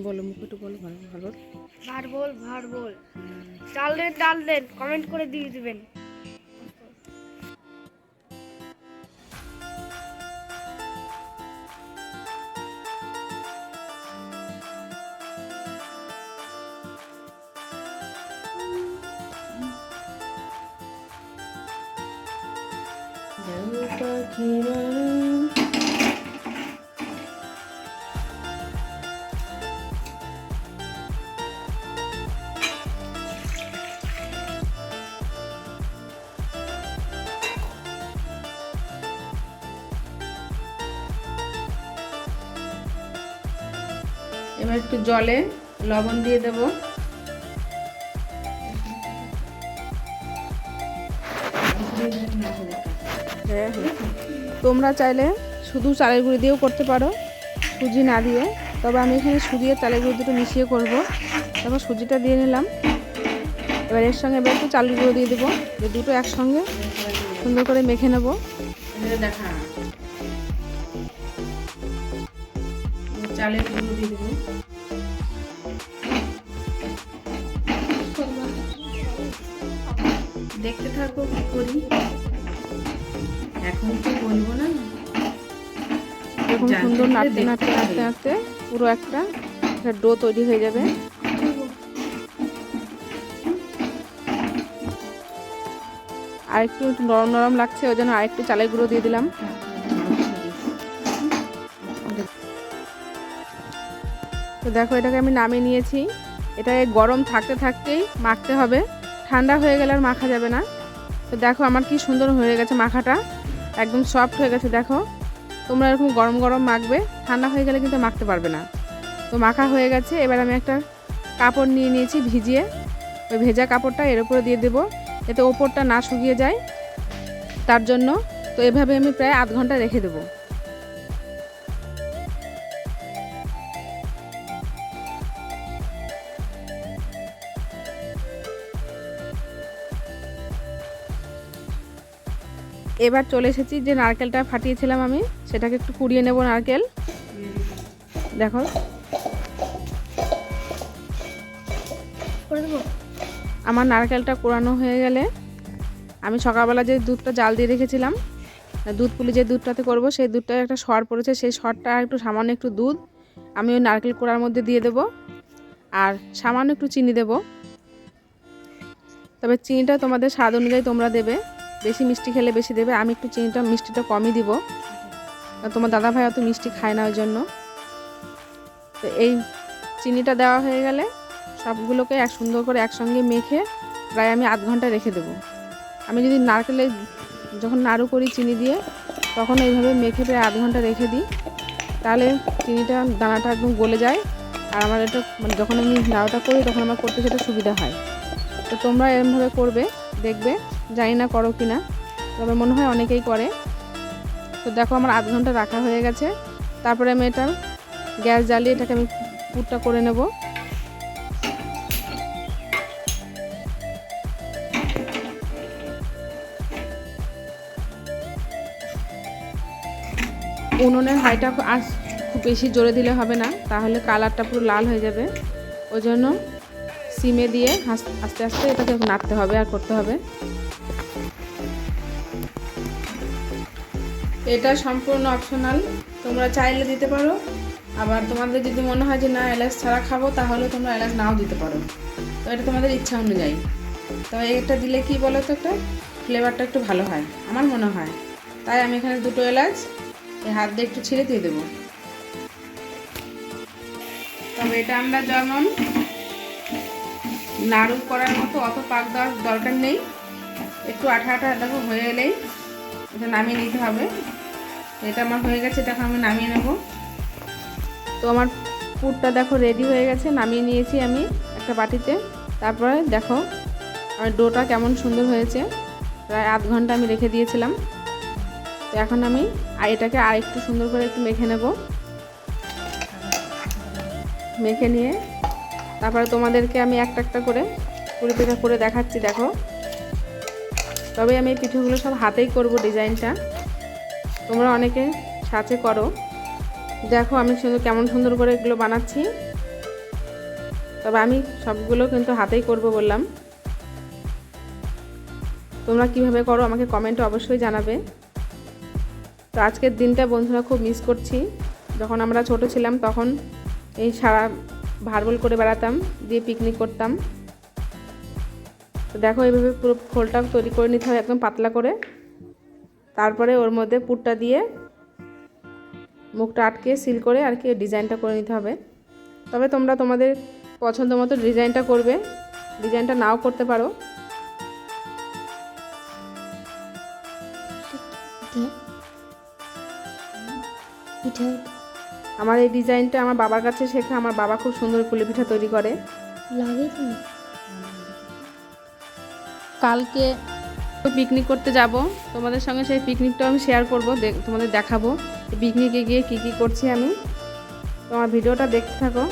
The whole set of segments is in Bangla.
বলো, মুখে একটু বলো। ভালো ভালো ভারবোল ভারবোল ডাল দেন কমেন্ট করে দিয়ে দিবেন। এবার একটু জলে লবণ দিয়ে দেবো। তোমরা চাইলে শুধু চালের গুঁড়ি দিয়েও করতে পারো, সুজি না দিয়ে। তবে আমি এখানে সুজি আর চালের গুঁড়ি দুটো মিশিয়ে করব। তারপর সুজিটা দিয়ে নিলাম। এবার এর সঙ্গে এবার একটু চালের গুঁড়ো দিয়ে দেবো, দুটো একসঙ্গে সুন্দর করে মেখে নেবো। চালের গুঁড়ো দিয়ে দেবো। দেখতে থাকো কি করি। এখন তো বলবো না, এরকম সুন্দর নাড়তে নাড়তে নাড়তে নাড়তে পুরো একটা ডো তৈরি হয়ে যাবে। আর একটু নরম নরম লাগছে, ওই জন্য আরেকটু চালের গুঁড়ো দিয়ে দিলাম। তো দেখো, এটাকে আমি নামিয়ে নিয়েছি। এটাকে গরম থাকতে থাকতেই মাখতে হবে, ঠান্ডা হয়ে গেলে আর মাখা যাবে না। তো দেখো আমার কি সুন্দর হয়ে গেছে, মাখাটা একদম সফট হয়ে গেছে। দেখো তোমরা এরকম গরম গরম মাখবে, ঠান্ডা হয়ে গেলে কিন্তু মাখতে পারবে না। তো মাখা হয়ে গেছে। এবার আমি একটা কাপড় নিয়ে নিয়েছি ভিজিয়ে, ওই ভেজা কাপড়টা এর উপরে দিয়ে দেবো, যাতে ওপরটা না শুকিয়ে যায় তার জন্য। তো এভাবে আমি প্রায় আধ ঘন্টা রেখে দেবো। এবার চলে এসেছি যে নারকেলটা ফাটিয়েছিলাম আমি, সেটাকে একটু কুড়িয়ে নেব। নারকেল দেখো, আমার নারকেলটা কোরানো হয়ে গেলে আমি সকালবেলা যে দুধটা জাল দিয়ে রেখেছিলাম, দুধ পুলি যে দুধটাতে করব, সেই দুধটা একটা সর পড়েছে, সেই সরটা একটু সামান্য একটু দুধ আমি ওই নারকেল কোড়ার মধ্যে দিয়ে দেব। আর সামান্য একটু চিনি দেব। তবে চিনিটা তোমাদের স্বাদ অনুযায়ী তোমরা দেবে, বেশি মিষ্টি খেলে বেশি দেবে। আমি একটু মিষ্টিটা কমই দিব, তোমার দাদা ভাই অত মিষ্টি খায় না, ওই জন্য। তো এই চিনিটা দেওয়া হয়ে গেলে সবগুলোকে এক সুন্দর করে একসঙ্গে মেখে প্রায় আমি আধ ঘন্টা রেখে দেবো। আমি যদি নারকেলে যখন নাড়ু করি চিনি দিয়ে, তখন এইভাবে মেখে প্রায় আধ ঘন্টা রেখে দিই, তাহলে চিনিটা দানাটা একদম গলে যায়। আর আমার এটা মানে যখন আমি নাড়ুটা করি তখন আমার করতে সেটা সুবিধা হয়। তো তোমরা এরকমভাবে করবে, দেখবে। জানি না করো কি না, তবে মনে হয় অনেকেই করে। তো দেখো আমার আধ ঘন্টা রাখা হয়ে গেছে। তারপরে আমি এটা গ্যাস জ্বালিয়ে এটাকে আমি পুরটা করে নেব। উনুনের হাইটা খুব বেশি জোরে দিলে হবে না, তাহলে কালারটা পুরো লাল হয়ে যাবে। ওই জন্য সিমে দিয়ে আস্তে আস্তে এটাকে নাড়তে হবে আর করতে হবে। এটা সম্পূর্ণ অপশনাল, তোমরা চাইলে দিতে পারো। আবার তোমাদের যদি মনে হয় যে না এলাচ ছাড়া খাবো, তাহলে তোমরা এলাচ নাও দিতে পারো। তো এটা তোমাদের ইচ্ছা অনুযায়ী। তবে এটা দিলে কি বলো তো, একটা ফ্লেভারটা একটু ভালো হয় আমার মনে হয়। তাই আমি এখানে দুটো এলাচ এই হাত দিয়ে একটু ছিঁড়ে দিয়ে দেবো। তবে এটা আমরা যেমন নাড়ু করার মতো অত পাক দেওয়ার দরকার নেই, একটু আঠা আঠা দেখো হয়ে এলেই এটা নামিয়ে নিতে হবে। এটা আমার হয়ে গেছে, এটাকে আমি নামিয়ে নেব। তো আমার পুরটা দেখো রেডি হয়ে গেছে, নামিয়ে নিয়েছি আমি একটা বাটিতে। তারপরে দেখো আমার ডোটা কেমন সুন্দর হয়েছে, প্রায় আধ ঘন্টা আমি রেখে দিয়েছিলাম। তো এখন আমি এটাকে আর একটু সুন্দর করে একটু মেখে নেব। মেখে নিয়ে তারপরে তোমাদেরকে আমি একটা একটা করে পুরি পিঠা করে দেখাচ্ছি, দেখো। তবে আমি এই পিঠেগুলো সব হাতেই করব, ডিজাইনটা তোমরা অনেকে সাথে করো। দেখো আমি কেমন সুন্দর করে এগুলো বানাচ্ছি। তবে আমি সবগুলো কিন্তু হাতেই করব বললাম। তোমরা কিভাবে করো আমাকে কমেন্টে অবশ্যই জানাবে। তো আজকের দিনটা বন্ধুরা খুব মিস করছি। যখন আমরা ছোট ছিলাম তখন এই সারা ভার্বল করে বেড়াতাম, দিয়ে পিকনিক করতাম। তো দেখো এইভাবে পুরো খোলটা তৈরি করে নিতে হয় একদম পাতলা করে। তারপরে ওর মধ্যে পুরটা দিয়ে মুখটা আটকে সিল করে আর কি ডিজাইনটা করে নিতে হবে। তবে তোমরা তোমাদের পছন্দ মতো ডিজাইনটা করবে, ডিজাইনটা নাও করতে পারো। আমার এই ডিজাইনটা আমার বাবার কাছে শেখা। আমার বাবা খুব সুন্দর পুলি পিঠা তৈরি করে। কালকে পিকনিক করতে যাব, তোমাদের সঙ্গে সেই পিকনিকটাও আমি শেয়ার করব, তোমাদের দেখাবো পিকনিকে গিয়ে কি কি করছি আমি। তোমার ভিডিওটা দেখতে থাকো।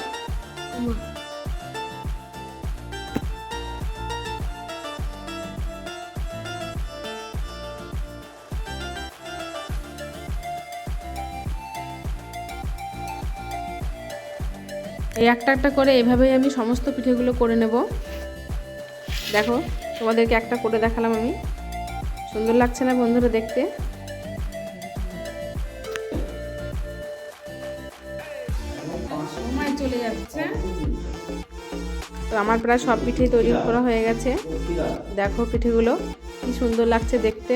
এই একটা একটা করে এভাবেই আমি সমস্ত পিঠেগুলো করে নেব। দেখো তোমাদেরকে একটা করে দেখালাম আমি। সুন্দর লাগছে না বন্ধুরা দেখতে? সময় চলে যাচ্ছে। তো আমার প্রায় সব পিঠে তৈরি করা হয়ে গেছে। দেখো পিঠেগুলো কি সুন্দর লাগছে দেখতে।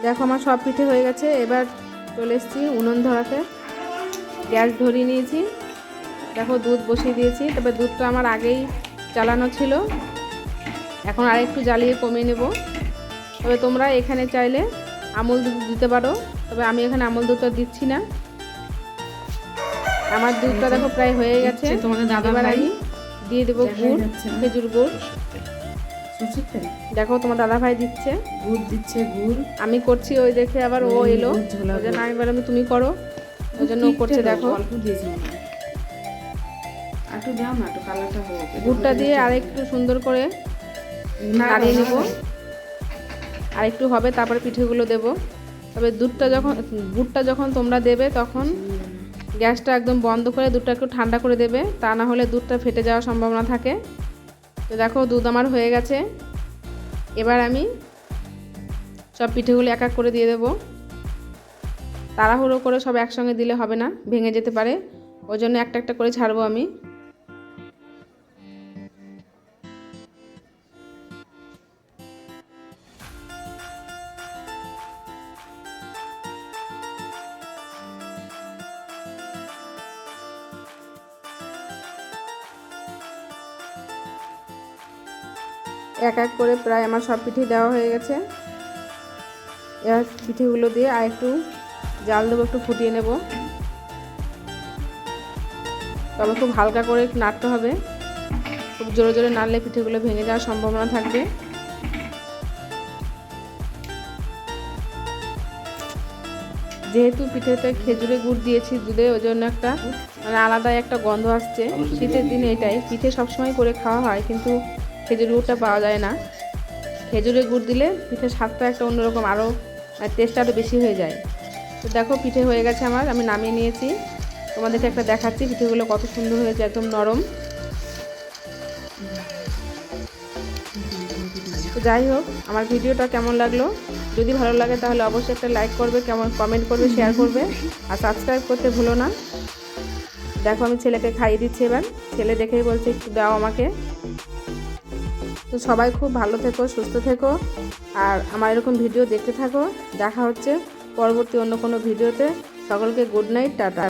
দেখো আমার সব পিঠে হয়ে গেছে। এবার চলে এসেছি উনুন ধরাতে। গ্যাস ধরিয়ে নিয়েছি। দেখো দুধ বসিয়ে দিয়েছি। তবে দুধটা আমার আগেই জ্বালানো ছিল, এখন আরেকটু জ্বালিয়ে কমিয়ে নেব। তবে তোমরা এখানে চাইলে আমুল দুধ দিতে পারো, তবে আমি এখানে আমুল দুধটা দিচ্ছি না। আমার দুধটা দেখো প্রায় হয়ে গেছে। এবার আমি দিয়ে দেবো গুড়, খেজুর গুড়। দেখো তোমার দাদা ভাই দিচ্ছে গুড়, দিচ্ছে গুড়। আমি করছি ওই দেখে আবার ও এলো, ওই জন্য আমি বললাম তুমি করো, ওই জন্য ও করছে। দেখো অল্প দিয়েছি মনে হয়, একটু দাও না, একটু কালারটা হোক। গুড়টা দিয়ে আরেকটু সুন্দর করে নাড়িয়ে নেব। আর একটু হবে তারপরে পিঠেগুলো দেব। তবে গুড়টা যখন তোমরা দেবে তখন গ্যাসটা একদম বন্ধ করে দুধটা একটু ঠান্ডা করে দেবে, তা না হলে দুধটা ফেটে যাওয়ার সম্ভাবনা থাকে। তো দেখো দুধ আমার হয়ে গেছে। এবার আমি সব পিঠেগুলো এক এক করে দিয়ে দেব। তাড়াহুড়ো করে সব একসঙ্গে দিলে হবে না, ভেঙে যেতে পারে। ওই জন্য একটা একটা করে ছাড়বো আমি। এক এক করে প্রায় আমার সব পিঠে দেওয়া হয়ে গেছে। এবার পিঠেগুলো দিয়ে আর একটু জাল দেবো, একটু ফুটিয়ে নেব। তবে খুব হালকা করে নাড়তে হবে, খুব জোরে জোরে নাড়লে পিঠেগুলো ভেঙে যাওয়ার সম্ভাবনা থাকবে। যেহেতু পিঠেতে খেজুরে গুড় দিয়েছি দুধে, ওই জন্য একটা মানে আলাদা একটা গন্ধ আসছে। শীতের দিনে এটাই পিঠে সবসময় করে খাওয়া হয়, কিন্তু খেজুর গুড়টা পাওয়া যায় না। খেজুরের গুড় দিলে পিঠের স্বাদটা একটা অন্যরকম, আরও টেস্টটা আরও বেশি হয়ে যায়। তো দেখো পিঠে হয়ে গেছে আমার, আমি নামিয়ে নিয়েছি। তোমাদেরকে একটা দেখাচ্ছি পিঠেগুলো কত সুন্দর হয়েছে, একদম নরম। তো যাই হোক, আমার ভিডিওটা কেমন লাগলো, যদি ভালো লাগে তাহলে অবশ্যই একটা লাইক করবে, কমেন্ট করবে, শেয়ার করবে, আর সাবস্ক্রাইব করতে ভুলো না। দেখো আমি ছেলেকে খাইয়ে দিচ্ছি। এবার ছেলে দেখেই বলছে একটু দাও আমাকে। তো সবাই খুব ভালো থেকো, সুস্থ থেকো, আর আমার এরকম ভিডিও দেখতে থাকো। দেখা হচ্ছে পরবর্তী অন্য কোনো ভিডিওতে। সকলকে গুড নাইট, টাটা।